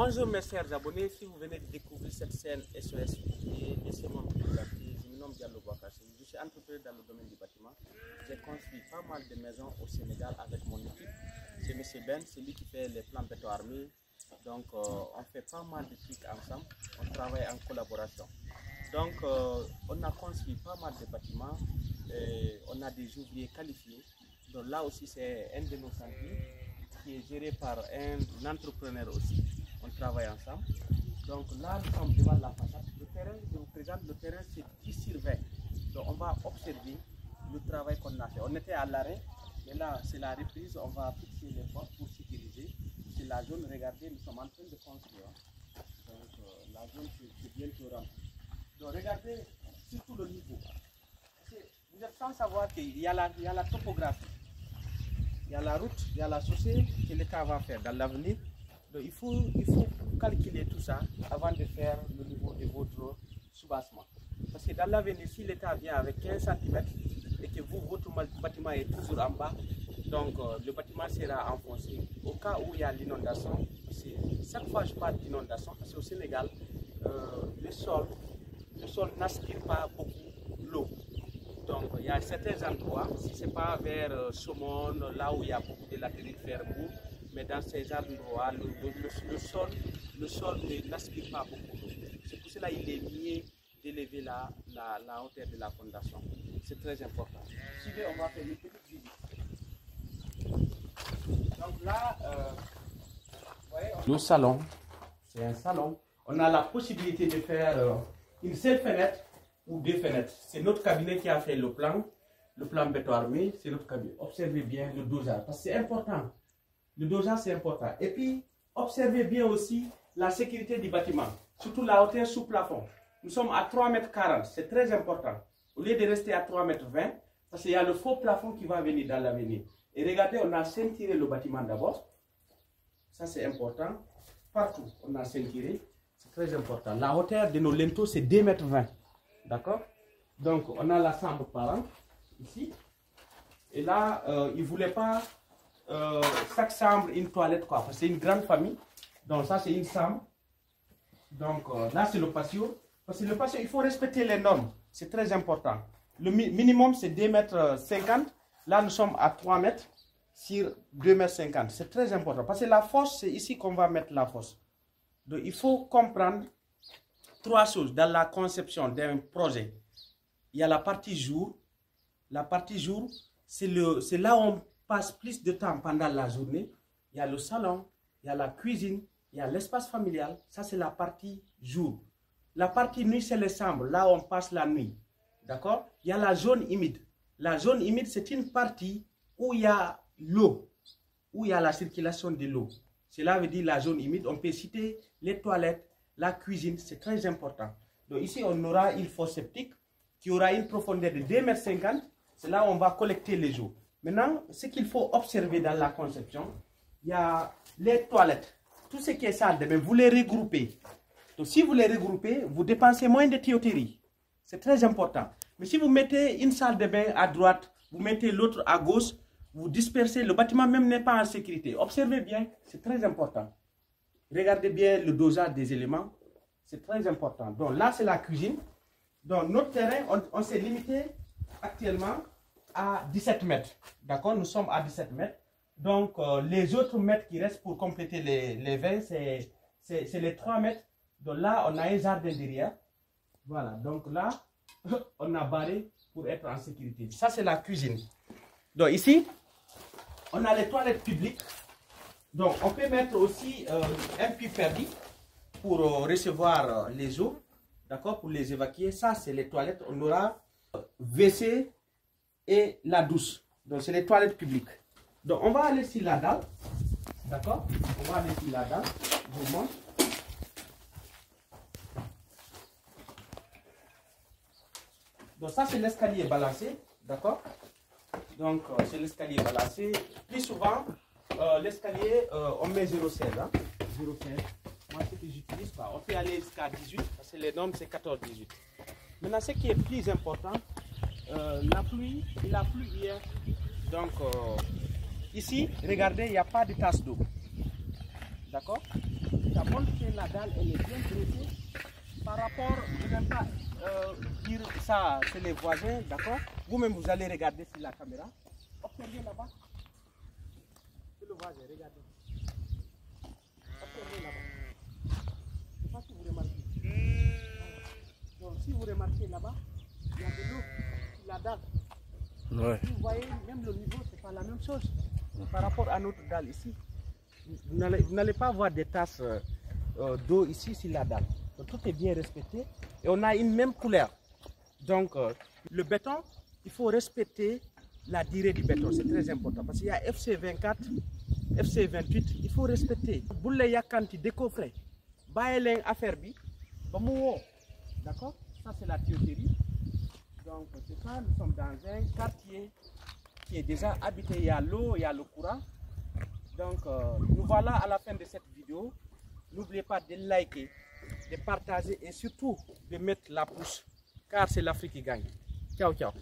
Bonjour mes chers abonnés, si vous venez de découvrir cette chaîne SOS et laissez-moi me présenter, je me nomme Diallo Bouakassi, je suis entrepreneur dans le domaine du bâtiment. J'ai construit pas mal de maisons au Sénégal avec mon équipe. C'est M. Ben, c'est lui qui fait les plans béton armé. Donc on fait pas mal de trucs ensemble, on travaille en collaboration. Donc on a construit pas mal de bâtiments, et on a des ouvriers qualifiés. Donc là aussi c'est un de nos chantiers qui est géré par un entrepreneur aussi. On travaille ensemble. Donc là, nous sommes devant la façade. Le terrain, je vous présente, le terrain c'est 10 sur 20. Donc on va observer le travail qu'on a fait. On était à l'arrêt, mais là c'est la reprise. On va fixer les portes pour sécuriser. C'est la zone, regardez, nous sommes en train de construire. Donc la zone c'est bientôt remplie. Donc regardez surtout le niveau. Vous êtes sans savoir qu'il y a la topographie. Il y a la route, il y a la chaussée que l'État va faire dans l'avenir. Donc il faut calculer tout ça avant de faire le niveau de votre soubassement. Parce que dans l'avenir, si l'État vient avec 15 cm et que votre bâtiment est toujours en bas, donc le bâtiment sera enfoncé. Au cas où il y a l'inondation, chaque fois je parle d'inondation, parce qu'au Sénégal, le sol n'aspire pas beaucoup l'eau. Donc il y a certains endroits, si ce n'est pas vers Saumon, là où il y a beaucoup de latérite Ferbourg, mais dans ces endroits, le sol n'aspire pas beaucoup d'eau. C'est pour cela qu'il est mieux d'élever la hauteur de la fondation. C'est très important. Suivez, on va faire une petite visite. Donc là, vous voyez, le salon, c'est un salon. On a la possibilité de faire une seule fenêtre ou deux fenêtres. C'est notre cabinet qui a fait le plan béton armé, c'est notre cabinet. Observez bien le dosage, parce que c'est important. Le dosage, c'est important. Et puis, observez bien aussi la sécurité du bâtiment, surtout la hauteur sous plafond. Nous sommes à 3,40 m, c'est très important. Au lieu de rester à 3,20 m, parce qu'il y a le faux plafond qui va venir dans l'avenir. Et regardez, on a ceinturé le bâtiment d'abord. Ça, c'est important. Partout, on a ceinturé. C'est très important. La hauteur de nos linteaux, c'est 2,20 m. D'accord? Donc, on a la chambre parent, ici. Et là, il ne voulait pas chaque chambre une toilette, quoi. Parce que c'est une grande famille. Donc, ça, c'est une chambre. Donc, là, c'est le patio. Parce que le patio, il faut respecter les normes. C'est très important. Le minimum, c'est 2,50 m. Là, nous sommes à 3 m sur 2,50 m. C'est très important. Parce que la fosse, c'est ici qu'on va mettre la fosse. Donc, il faut comprendre trois choses dans la conception d'un projet. Il y a la partie jour. La partie jour, c'est là où on passe plus de temps pendant la journée. Il y a le salon, il y a la cuisine, il y a l'espace familial. Ça, c'est la partie jour. La partie nuit, c'est les chambres, là où on passe la nuit. D'accord? Il y a la zone humide. La zone humide, c'est une partie où il y a l'eau, où il y a la circulation de l'eau. Cela veut dire la zone humide. On peut citer les toilettes, la cuisine, c'est très important. Donc ici, on aura une fosse septique qui aura une profondeur de 2,50 m. C'est là où on va collecter les eaux. Maintenant, ce qu'il faut observer dans la conception, il y a les toilettes. Tout ce qui est salle de bain, vous les regroupez. Donc si vous les regroupez, vous dépensez moins de tuyauterie. C'est très important. Mais si vous mettez une salle de bain à droite, vous mettez l'autre à gauche, vous dispersez, le bâtiment même n'est pas en sécurité. Observez bien, c'est très important. Regardez bien le dosage des éléments. C'est très important. Donc là, c'est la cuisine. Donc notre terrain, on s'est limité actuellement à 17 mètres. D'accord? Nous sommes à 17 mètres. Donc les autres mètres qui restent pour compléter les 20, c'est les 3 mètres. Donc là, on a un jardin derrière. Voilà. Donc là, on a barré pour être en sécurité. Ça, c'est la cuisine. Donc ici, on a les toilettes publiques. Donc, on peut mettre aussi un puits perdu pour recevoir les eaux, d'accord, pour les évacuer. Ça, c'est les toilettes. On aura WC et la douche. Donc, c'est les toilettes publiques. Donc, on va aller sur la dalle, d'accord. On va aller sur la dalle. Je vous montre. Donc, ça, c'est l'escalier balancé, d'accord. Donc, c'est l'escalier balancé. Plus souvent, l'escalier, on met 0,16. Hein? 0,16. Moi, ce que j'utilise, on peut aller jusqu'à 18, parce que les normes, c'est 14-18. Maintenant, ce qui est plus important, la pluie, il a plu hier. Donc, ici, regardez, il n'y a pas de tasse d'eau. D'accord? Ça montre que la dalle elle est bien dressée. Par rapport, je ne vais pas dire ça, c'est les voisins, d'accord? Vous-même, vous allez regarder sur la caméra. Observez là-bas. C'est le voisin, regardez. Observez là-bas. Je ne sais pas si vous remarquez. Donc, si vous remarquez là-bas, il y a de l'eau sur la dalle. Ouais. Vous voyez, même le niveau, ce n'est pas la même chose. Par rapport à notre dalle ici, vous n'allez pas voir des tasses d'eau ici sur la dalle. Donc, tout est bien respecté et on a une même couleur. Donc, le béton, il faut respecter la durée du béton, c'est très important parce qu'il y a FC24, FC28, il faut respecter. Si vous avez décoffré, vous avez affaire bi, d'accord? Ça c'est la tuyauterie. Donc c'est ça, nous sommes dans un quartier qui est déjà habité, il y a l'eau, il y a le courant. Donc nous voilà à la fin de cette vidéo. N'oubliez pas de liker, de partager et surtout de mettre la pouce, car c'est l'Afrique qui gagne. Ciao, ciao.